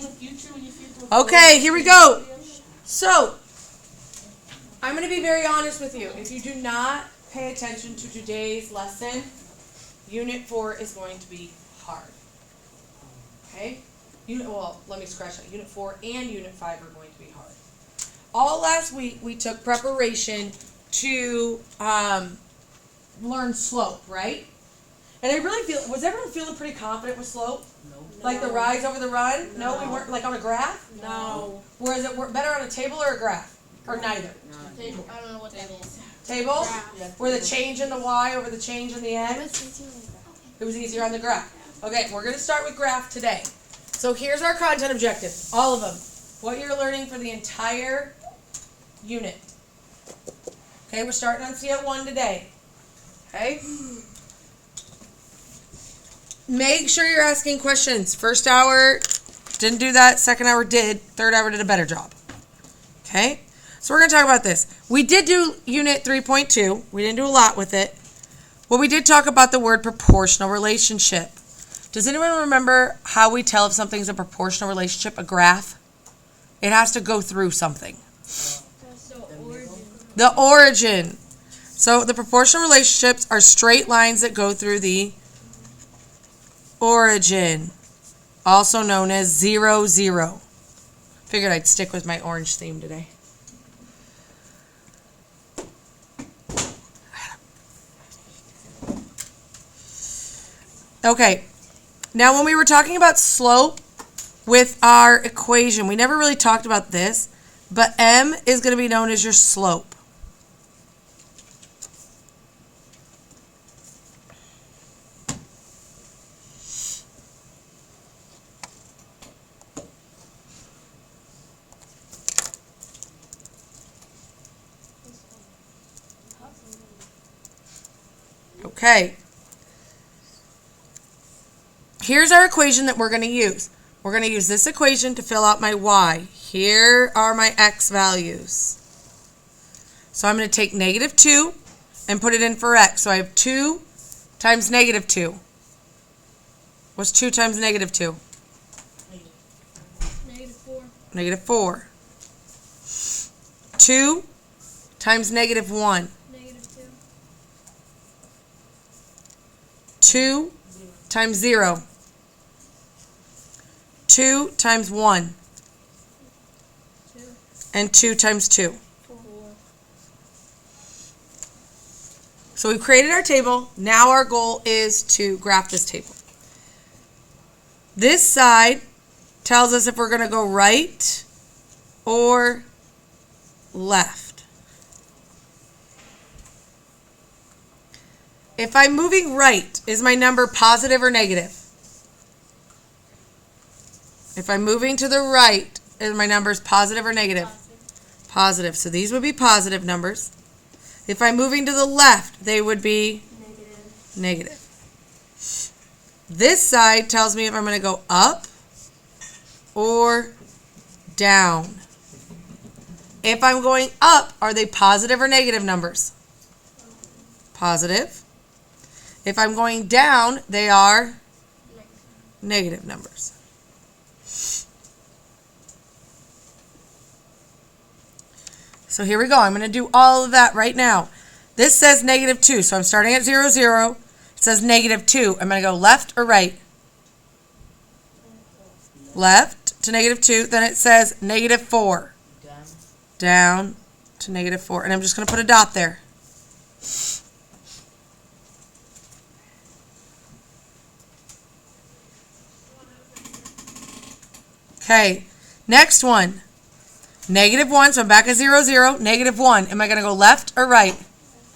in the future when you feel Okay, here we go. So, I'm going to be very honest with you. If you do not pay attention to today's lesson, Unit 4 is going to be hard. Okay? Let me scratch that. Unit 4 and Unit 5 are going to be hard. All last week, we took preparation to learn slope, right? And I really feel, was everyone feeling pretty confident with slope? No. Like the rise over the run? No, we weren't, like on a graph? No. Or is it better on a table or a graph? Or neither? Table. I don't know what that is. Table? Graph. Where the change in the y over the change in the x? It was easier on the graph. Okay, we're going to start with graph today. So here's our content objective. All of them. What you're learning for the entire unit. Okay, we're starting on CO1 today. Okay? Make sure you're asking questions. First hour, didn't do that. Second hour did. Third hour did a better job. Okay? So we're going to talk about this. We did do Unit 3.2. We didn't do a lot with it. Well, we did talk about the word proportional relationship. Does anyone remember how we tell if something's a proportional relationship, a graph? It has to go through something. The origin. So the proportional relationships are straight lines that go through the origin, also known as 0, 0. Figured I'd stick with my orange theme today. Okay, now when we were talking about slope with our equation, we never really talked about this, but m is going to be known as your slope. Okay. Here's our equation that we're going to use. We're going to use this equation to fill out my y. Here are my x values. So I'm going to take negative 2 and put it in for x. So I have 2 times negative 2. What's 2 times negative 2? Negative 4. Negative 4. 2 times negative 1. Negative 2 times 0. 2 times 1. 2. And 2 times 2. 4. So we've created our table. Now our goal is to graph this table. This side tells us if we're going to go right or left. If I'm moving right, is my number positive or negative? If I'm moving to the right, is my numbers positive or negative? Positive. So these would be positive numbers. If I'm moving to the left, they would be negative. This side tells me if I'm going to go up or down. If I'm going up, are they positive or negative numbers? Positive. If I'm going down, they are negative numbers. So here we go. I'm going to do all of that right now. This says negative 2, so I'm starting at 0, 0. It says negative 2. I'm going to go left or right? Left to negative 2. Then it says negative 4. Down to negative 4. And I'm just going to put a dot there. Okay, next one. Negative 1, so I'm back at 0, 0. Negative 1. Am I going to go left or right?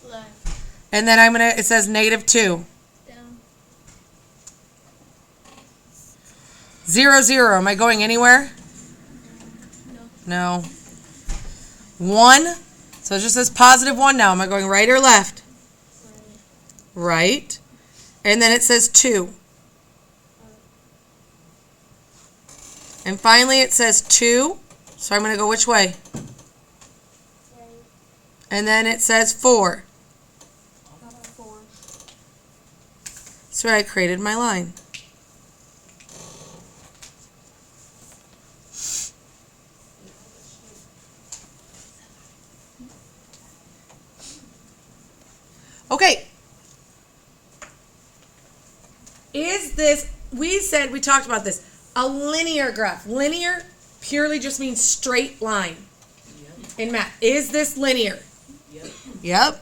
Left. And then it says negative 2. Down. 0, 0. Am I going anywhere? No. No. 1. So it just says positive 1 now. Am I going right or left? Right. And then it says 2. And finally it says 2. So I'm going to go which way? And then it says 4. 4. So I created my line. Is this, we talked about this, a linear graph. Linear purely just means straight line in math. Is this linear? Yep.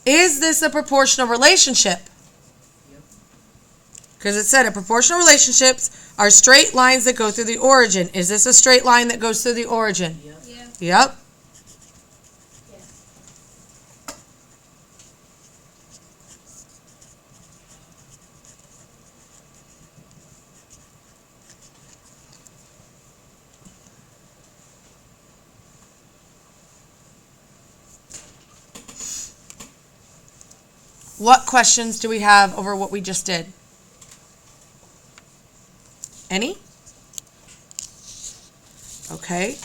Is this a proportional relationship? Because it said proportional relationships are straight lines that go through the origin. Is this a straight line that goes through the origin? Yeah. Yep. What questions do we have over what we just did? Any? Okay.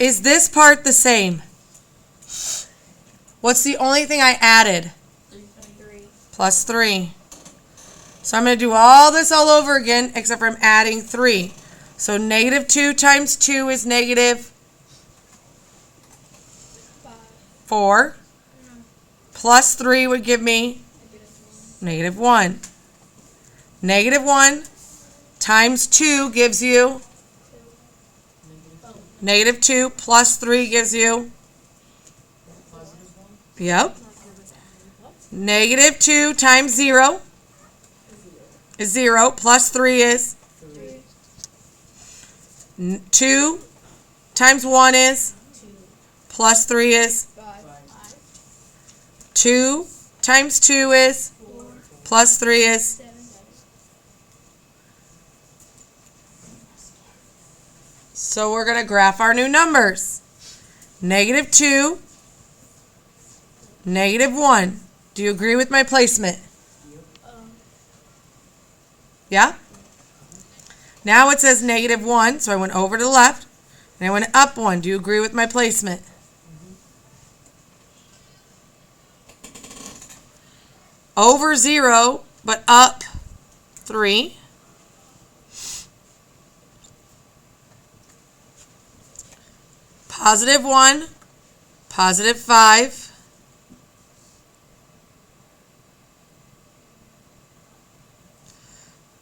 Is this part the same? What's the only thing I added? 3. Plus 3. So I'm going to do all this all over again, except for I'm adding 3. So negative 2 times 2 is negative 4. Plus 3 would give me negative 1. Negative 1 times 2 gives you negative 2 plus 3 gives you, yep. Negative 2 times 0 is 0, plus 3 is 2 times 1 is, plus 3 is 2 times 2 is, plus 3 is, so we're going to graph our new numbers. Negative 2, negative 1. Do you agree with my placement? Yeah? Now it says negative 1, so I went over to the left, and I went up 1. Do you agree with my placement? Over 0, but up 3. Positive 1, positive 5.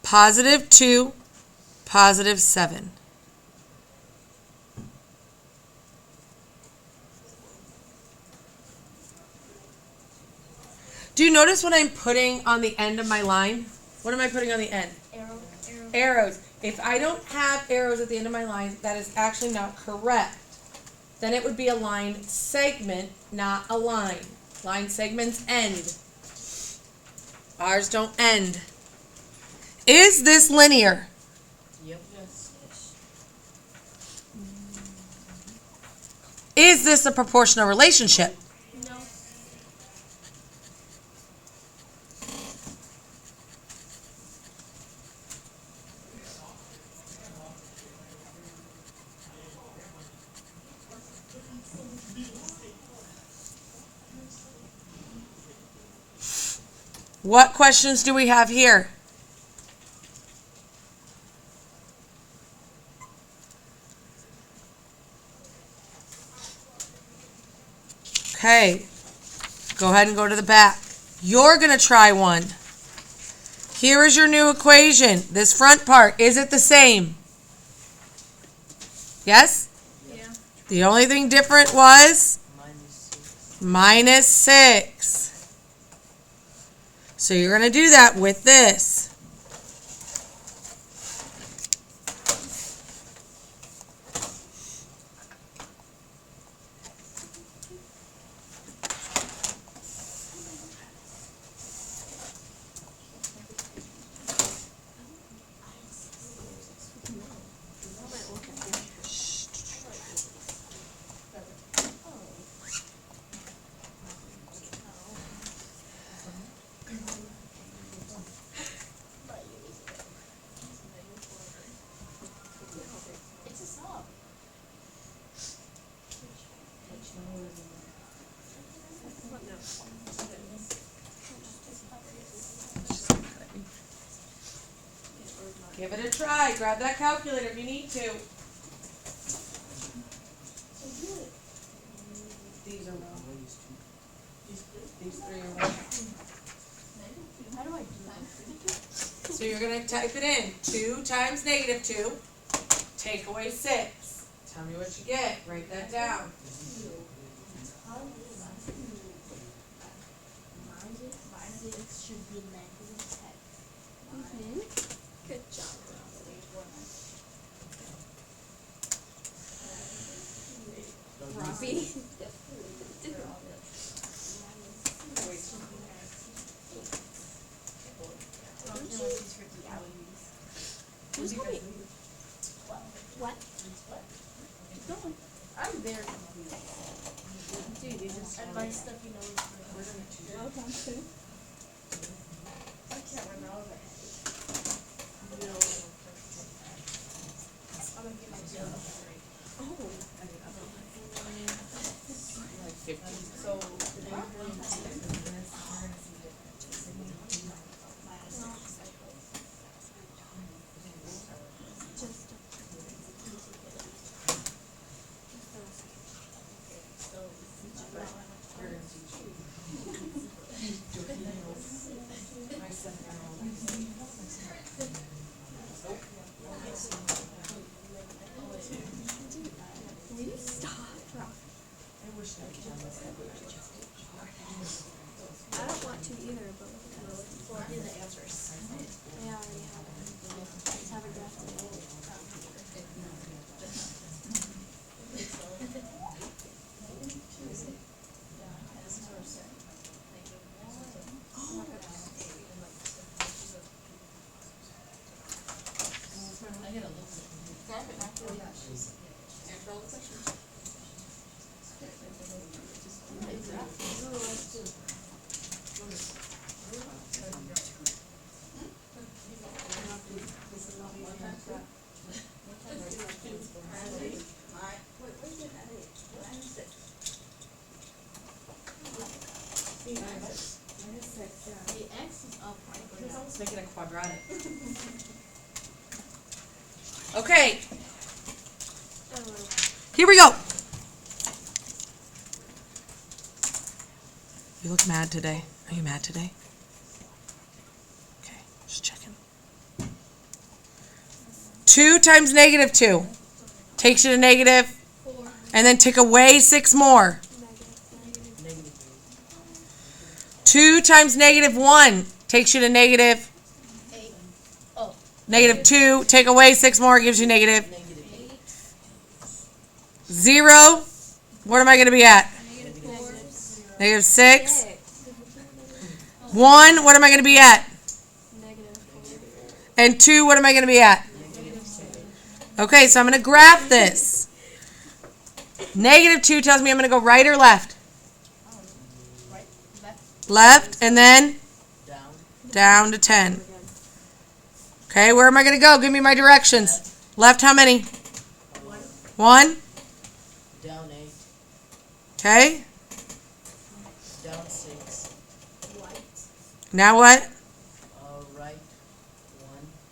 Positive 2, positive 7. Do you notice what I'm putting on the end of my line? What am I putting on the end? Arrows. If I don't have arrows at the end of my line, that is actually not correct. Then it would be a line segment, not a line. Line segments end. Ours don't end. Is this linear? Yep. Yes. Is this a proportional relationship? No. What questions do we have here? Okay, go ahead and go to the back. You're going to try one. Here is your new equation. This front part, is it the same? Yes? Yeah. The only thing different was Minus 6. -6. So you're going to do that with this. Give it a try. Grab that calculator if you need to. These three are what? How do I do that? So you're going to type it in. 2 times negative 2. Take away 6. Tell me what you get. Write that down. Minus should be negative 10. Good job. Robbie. What? I'm very confused. Dude, you just advice stuff you know. Okay. I can't remember. I'm gonna get my zero. Oh. Like 50. So, I don't want to either, but we'll do the answers. Yeah, I already have it. Just have a graph of it. The X is up, right? It's almost making a quadratic. Okay. Here we go. You look mad today. Are you mad today? Okay, just checking. 2 times negative 2 takes you to negative, 4. and then take away 6 more. 2 times negative 1 takes you to negative, 8. Oh. negative 2. Take away 6 more gives you negative 8. 0. What am I going to be at? Negative 4. Negative 6. 1. What am I going to be at? Negative 4. And 2. What am I going to be at? Okay, so I'm going to graph this. Negative 2 tells me I'm going to go right or left? Right. Left. Left, and then down to 10. Okay, where am I going to go? Give me my directions. Left how many? 1. Down 8. Okay. Down 6. Right. Now what? Right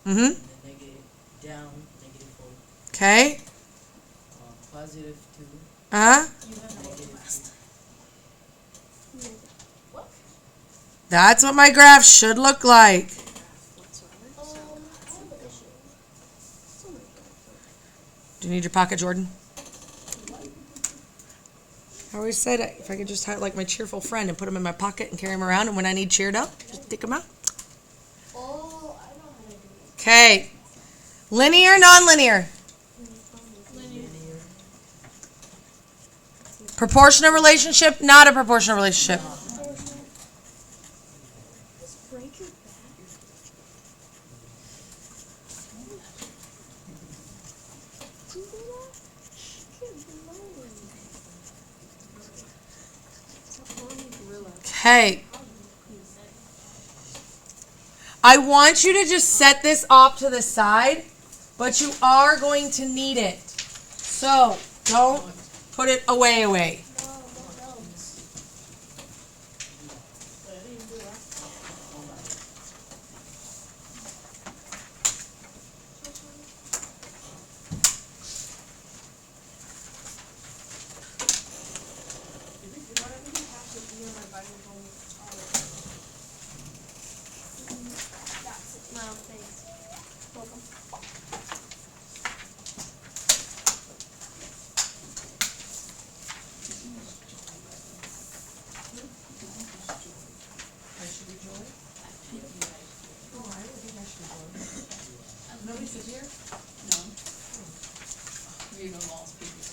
1. Mm-hmm. And then negative. Down negative 4. Okay. Positive 2. Uh-huh. Negative 2. What? That's what my graph should look like. Do you need your pocket, Jordan? I always said if I could just have like my cheerful friend and put him in my pocket and carry him around, and when I need cheered up, just take him out. Oh, I know how to do it. Okay. Linear, non-linear? Linear. Proportional relationship, not a proportional relationship. Break your back. Do you do that? Good lord. Okay. I want you to just set this off to the side, but you are going to need it. So don't put it away. No, thanks. Welcome. I should be Joy? Oh, I would think I should be Joy. Nobody sit here? No. You know, all people.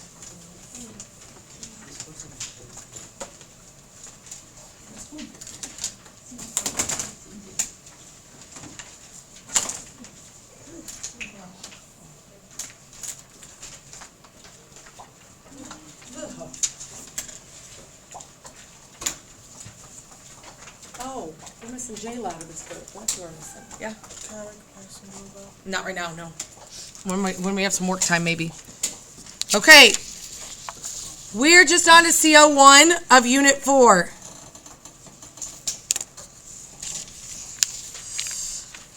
Oh, we're missing J-Lo out of this group. That's what we're missing. Yeah. Can I make a question about? Not right now, no. When we have some work time, maybe. Okay. We're just on to CO1 of Unit 4.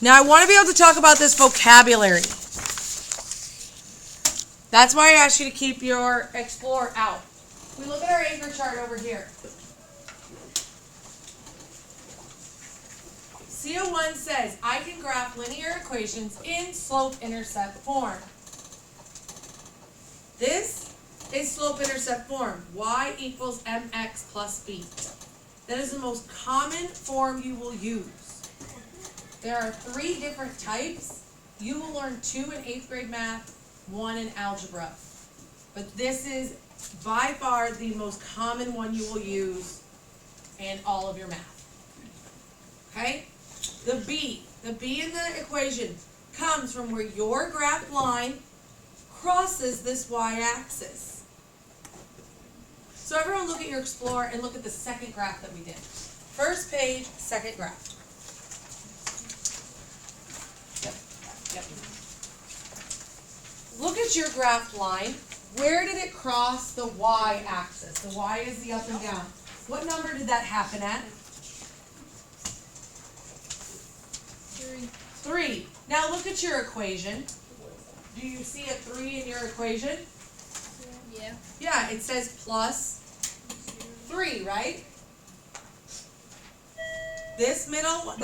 Now, I want to be able to talk about this vocabulary. That's why I asked you to keep your Explorer out. We look at our anchor chart over here. CO1 says, I can graph linear equations in slope-intercept form. This is slope-intercept form. Y equals mx plus b. That is the most common form you will use. There are 3 different types. You will learn 2 in 8th grade math, 1 in algebra. But this is by far the most common one you will use in all of your math. Okay? The B in the equation comes from where your graph line crosses this y-axis. So everyone look at your Explorer and look at the second graph that we did. First page, second graph. Yep. Look at your graph line. Where did it cross the y-axis? The y is the up and down. What number did that happen at? 3. Now look at your equation. Do you see a 3 in your equation? Yeah. Yeah, it says plus 3, right? This middle,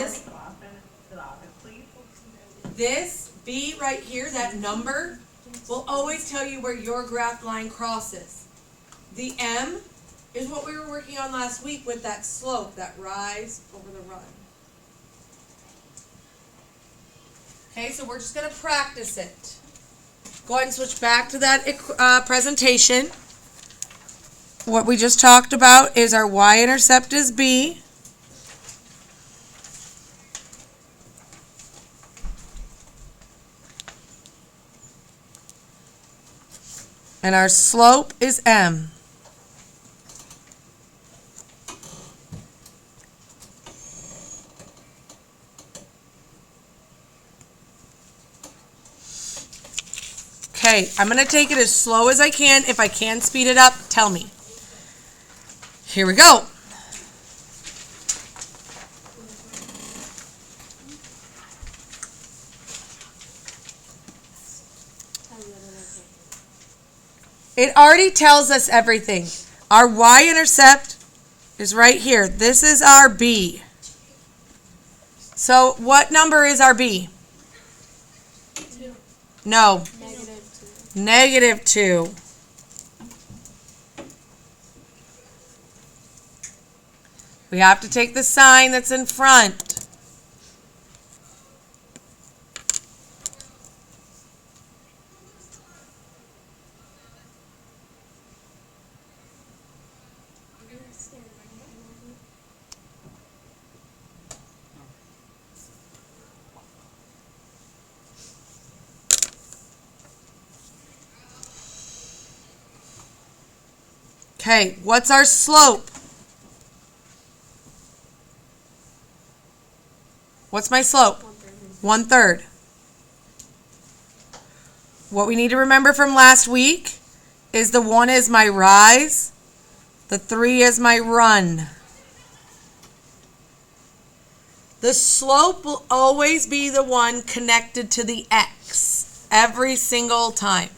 this B right here, that number, will always tell you where your graph line crosses. The M is what we were working on last week with that slope, that rise over the run. Okay, so we're just going to practice it. Go ahead and switch back to that presentation. What we just talked about is our y-intercept is B. And our slope is M. Okay, I'm going to take it as slow as I can. If I can speed it up, tell me. Here we go. It already tells us everything. Our y-intercept is right here. This is our B. So what number is our B? 2. No. Negative 2. -2. We have to take the sign that's in front. Okay, what's our slope? What's my slope? 1/3. What we need to remember from last week is the 1 is my rise, the 3 is my run. The slope will always be the one connected to the x every single time.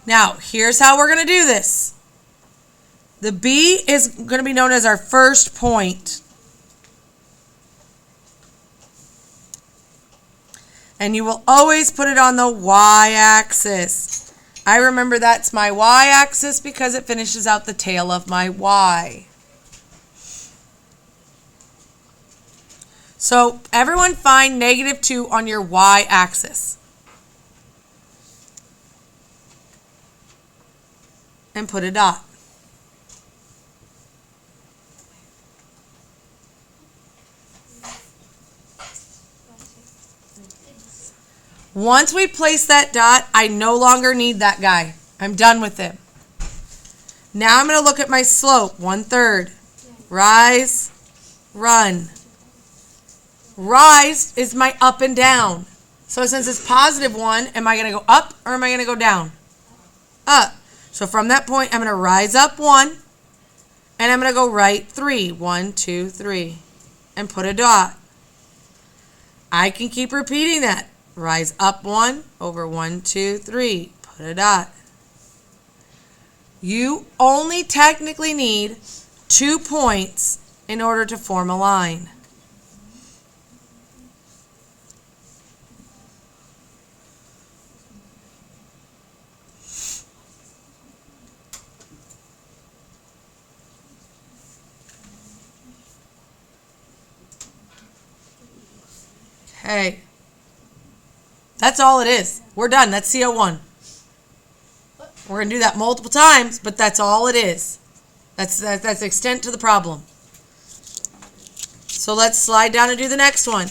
Now, here's how we're going to do this. The B is going to be known as our first point. And you will always put it on the y-axis. I remember that's my y-axis because it finishes out the tail of my y. So everyone find -2 on your y-axis. And put a dot. Once we place that dot, I no longer need that guy. I'm done with him. Now I'm going to look at my slope, 1/3. Rise, run. Rise is my up and down. So since it's +1, am I going to go up or am I going to go down? Up. So from that point, I'm going to rise up 1, and I'm going to go right 3. 1, 2, 3. And put a dot. I can keep repeating that. Rise up 1 over 1, 2, 3. Put a dot. You only technically need 2 points in order to form a line. Okay. That's all it is. We're done. That's CO1. We're going to do that multiple times, but that's all it is. That's the extent to the problem. So let's slide down and do the next one.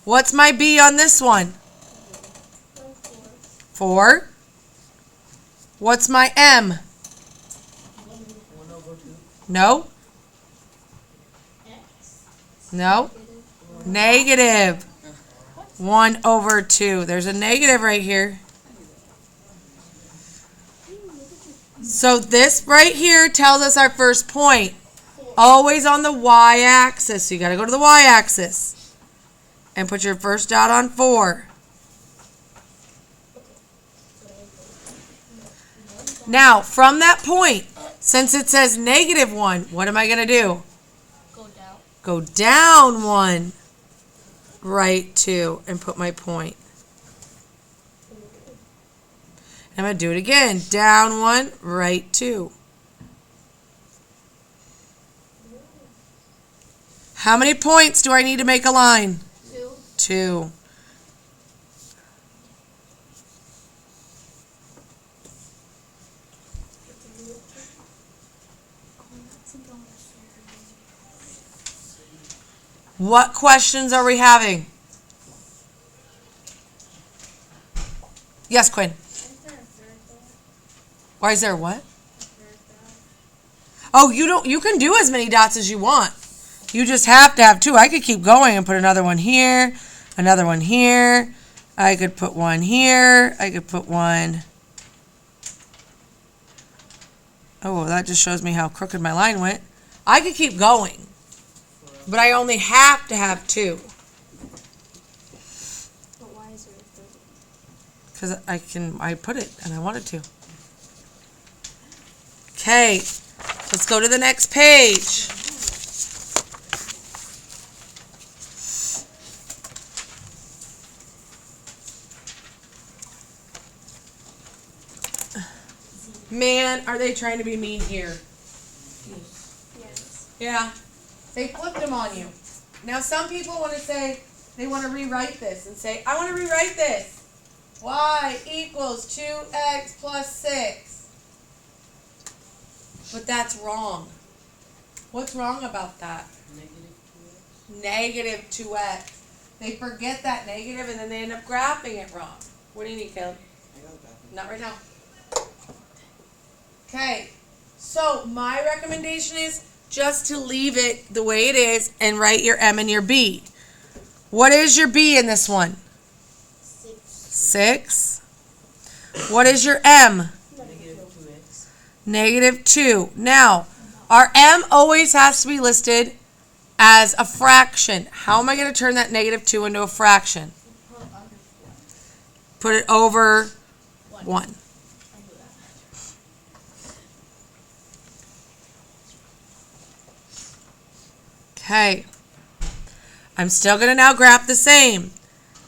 What's my B on this one? 4. What's my M? 1 over 2. No. No. Negative. 1 over 2. There's a negative right here. So this right here tells us our first point. Always on the y-axis. So you got to go to the y-axis. And put your first dot on 4. Now, from that point, since it says -1, what am I going to do? Go down. Go down 1, right 2, and put my point. I'm going to do it again. Down 1, right 2. How many points do I need to make a line? 2. 2. What questions are we having? Yes, Quinn. Why is there what? Oh, you can do as many dots as you want. You just have to have 2. I could keep going and put another one here, another one here. I could put one here. I could put one. Oh, that just shows me how crooked my line went. I could keep going. But I only have to have 2. But why is there a 30? Because I put it and I wanted to. Okay, let's go to the next page. Man, are they trying to be mean here? Yes. Yeah. They flipped them on you. Now some people want to say, they want to rewrite this and say, I want to rewrite this. Y equals 2x plus 6. But that's wrong. What's wrong about that? -2x. -2x. They forget that negative and then they end up graphing it wrong. What do you need, Caleb? Not right now. Okay. So my recommendation is just to leave it the way it is and write your M and your B. What is your B in this one? 6. What is your M? -2x. -2. Now, our M always has to be listed as a fraction. How am I going to turn that negative 2 into a fraction? Put it over 1. Okay. I'm still going to now graph the same.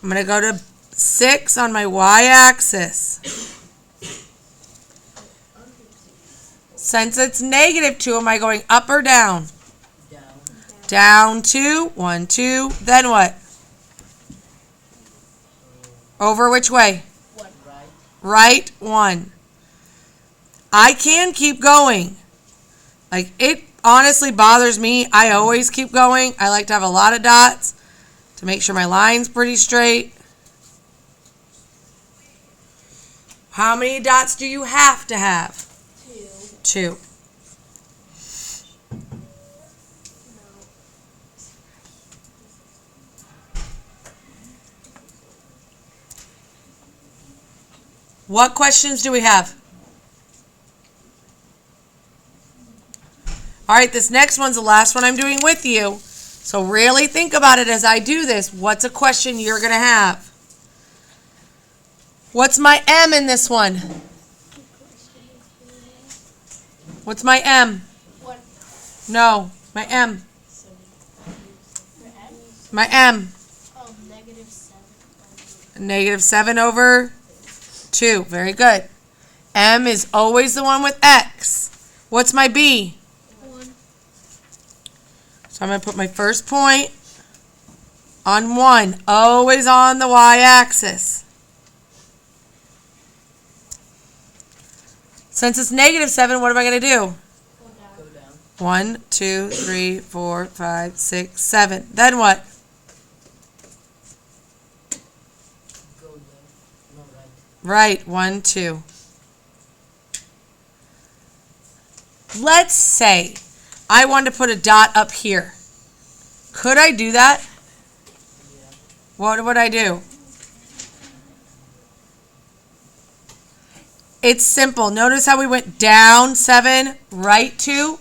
I'm going to go to 6 on my y-axis. Since it's negative 2, am I going up or down? Down. Down 2, 1, 2, then what? Over which way? Right. Right 1. I can keep going. Like, it honestly bothers me. I always keep going. I like to have a lot of dots to make sure my line's pretty straight. How many dots do you have to have? 2. What questions do we have? All right, this next one's the last one I'm doing with you. So really think about it as I do this. What's a question you're going to have? What's my M in this one? What's my M? What? No, my M. Your M? My M. Oh, negative 7. Negative 7 over 2. Very good. M is always the one with X. What's my B? 1. So I'm going to put my first point on 1. Always on the y-axis. Since it's negative 7, what am I going to do? Go down. Go down. 1, 2, 3, 4, 5, 6, 7. Then what? Go left. No, right. Right, 1, 2. Let's say I wanted to put a dot up here. Could I do that? Yeah. What would I do? It's simple. Notice how we went down 7, right 2.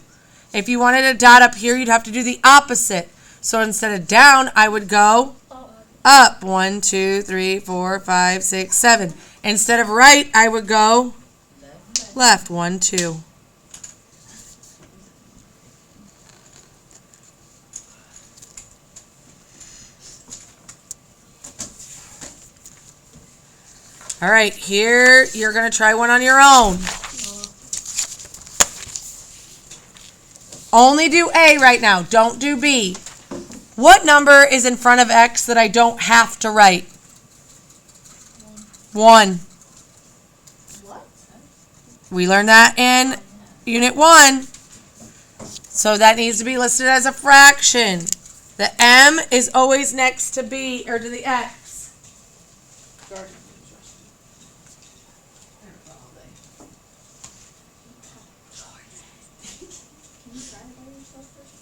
If you wanted a dot up here, you'd have to do the opposite. So instead of down, I would go up. 1, 2, 3, 4, 5, 6, 7. Instead of right, I would go left. 1, 2. All right, here you're going to try one on your own. Only do A right now. Don't do B. What number is in front of X that I don't have to write? 1. What? We learned that in Unit 1. So that needs to be listed as a fraction. The M is always next to B, or to the X. Can you try it by yourself first?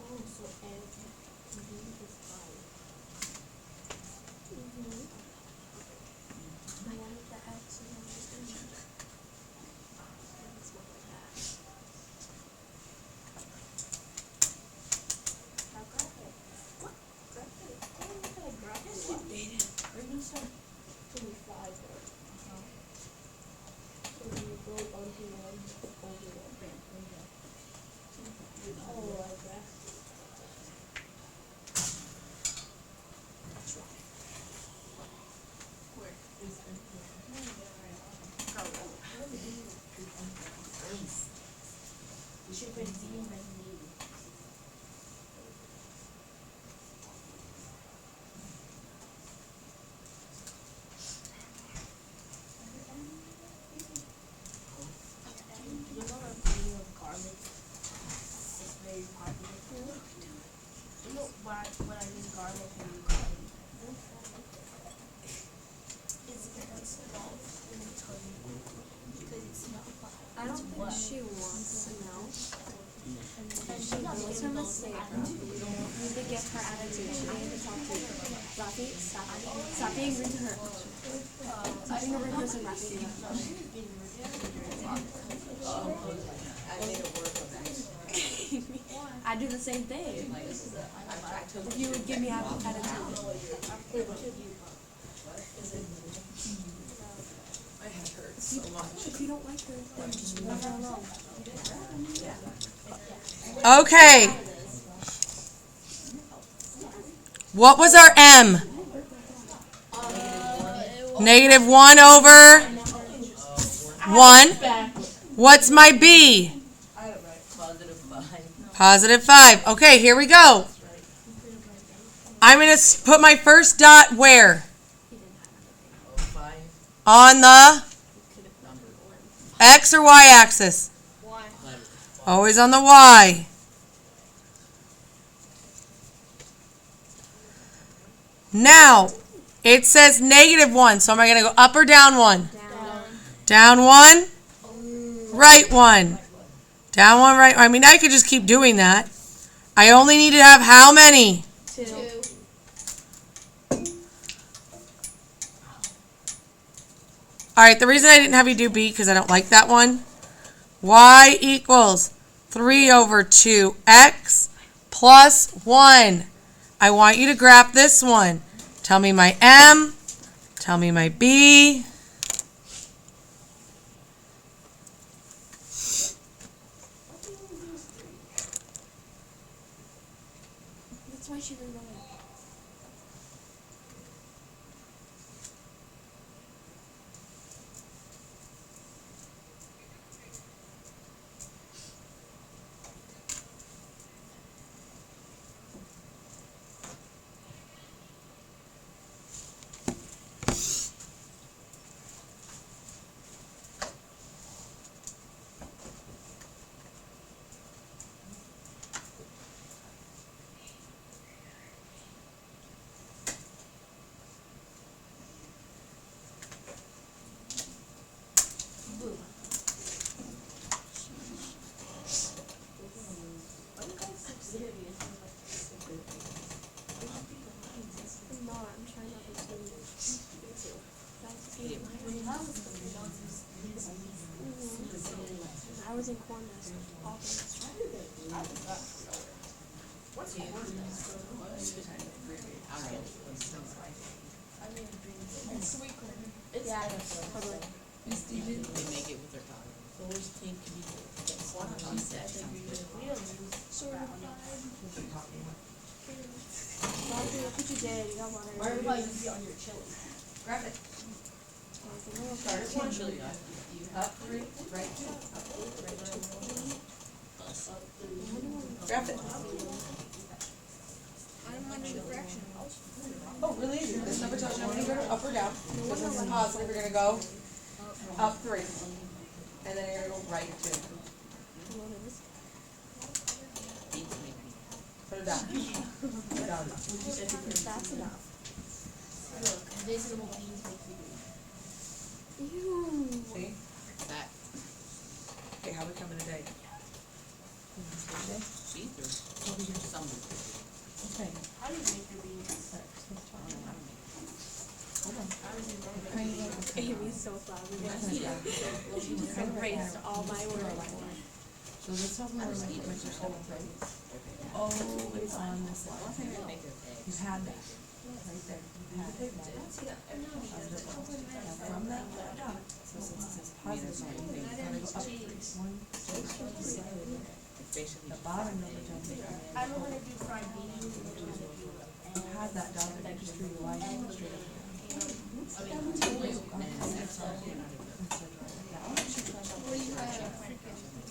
Oh, so M and B is 5. The one with the X and then the E. That's what I have. Now grab it. What? Grab it. Oh, you gotta grab it. Yes, you did. Or you said 25 there. So then you go onto one, over one. Oh, like that. You know why when I use garlic and garlic? It's because small and tiny. Because it's not. I don't think she wants to know. And she knows her mistake. You need to get her attitude. She needs to talk to you. Rafi, stop being rude to her. Stop being a rude person, Rafi. I do the same thing. If you would give me attitude. My head hurts so much. If you don't like her, then just leave her alone. Okay. What was our M? Negative 1 over 1. What's my B? Positive 5. Okay, here we go. I'm going to put my first dot where? On the X or Y axis? Always on the Y. Now, it says negative 1, so am I going to go up or down 1? Down 1, right 1. Down 1, right 1. I mean, I could just keep doing that. I only need to have how many? 2. All right, the reason I didn't have you do B because I don't like that one. Y equals 3 over 2x plus 1. I want you to graph this one. Tell me my M. Tell me my B. That's why she didn't know it. I'm not. I'm trying not to do it. I was in corn nest all day. It's sweet corn. Yeah, totally. They make it with their tongue. So which team can you do? She said. Rafi, look what you did. You got water. Why everybody needs to be on your chili? Grab it. Start at 1. Chili, Up 3, right 2. Up 3, right 2. Graph it. Oh, really easy. This number tells you how many go up or down. This is positive. You're going to go up 3. And then you're going to go right 2. Put it down. Put it down. That's enough. Look, these little beans make you Ew. See? That. Okay, how we coming today? She's or some. Okay. How do you make your beans? Amy's so loud. She erased all my words. So this is where we make yourself right? Oh, it's on this line. You had that. Right there. You had it. Now from that dot, so since it says positive, you gotta go up 3. 1, 2, 3. The bottom number tells you. I don't want to do fried beans. You had that dot, but you just drew your line straight up.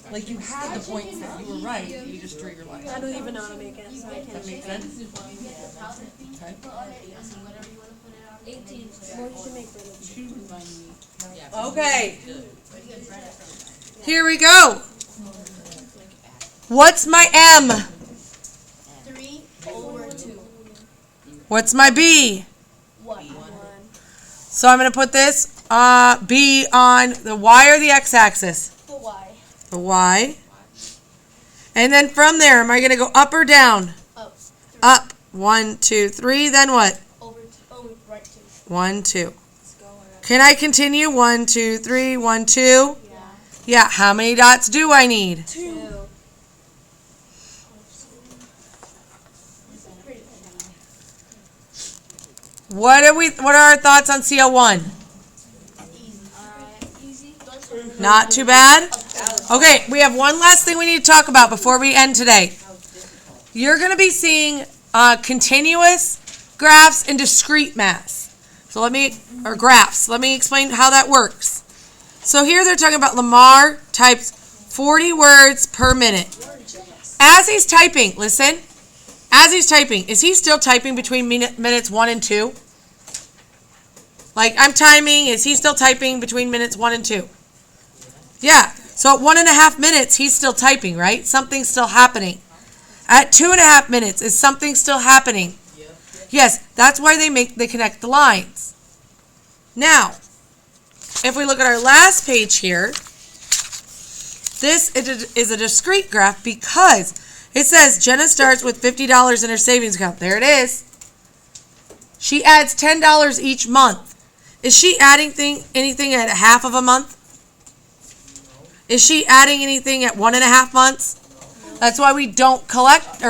Like you had the points that you were right, you just drew your line. I don't even know how to make it, so I That can't. makes sense? Okay. Whatever you want to put it on. 18. Well, you should make bread. Okay. Here we go. What's my M? What's my B? 1. So I'm going to put this B on the Y or the x-axis? The Y. The Y. And then from there, am I going to go up or down? Up. Up. 1, 2, 3. Then what? Over. Right 2. 1, 2. Can I continue? 1, 2, 3. 1, 2. Yeah. Yeah. How many dots do I need? 2. What are our thoughts on CL1? Easy. Not too bad? Okay, we have one last thing we need to talk about before we end today. You're going to be seeing continuous graphs and discrete maths. Or graphs. Let me explain how that works. So here they're talking about Lamar types 40 words per minute. As he's typing, listen. As he's typing, is he still typing between minutes 1 and 2? Like I'm timing, is he still typing between minutes 1 and 2? Yeah. So at 1.5 minutes, he's still typing, right? Something's still happening. At 2.5 minutes, is something still happening? Yes, that's why they connect the lines. Now, if we look at our last page here, this is a discrete graph because it says Jenna starts with $50 in her savings account. There it is. She adds $10 each month. Is she adding anything at half of a month? Is she adding anything at 1.5 months? That's why we don't connect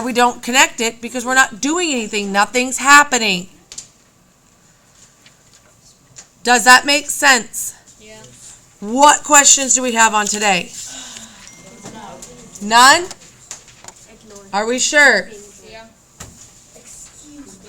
it, because we're not doing anything. Nothing's happening. Does that make sense? Yeah. What questions do we have on today? None? Are we sure?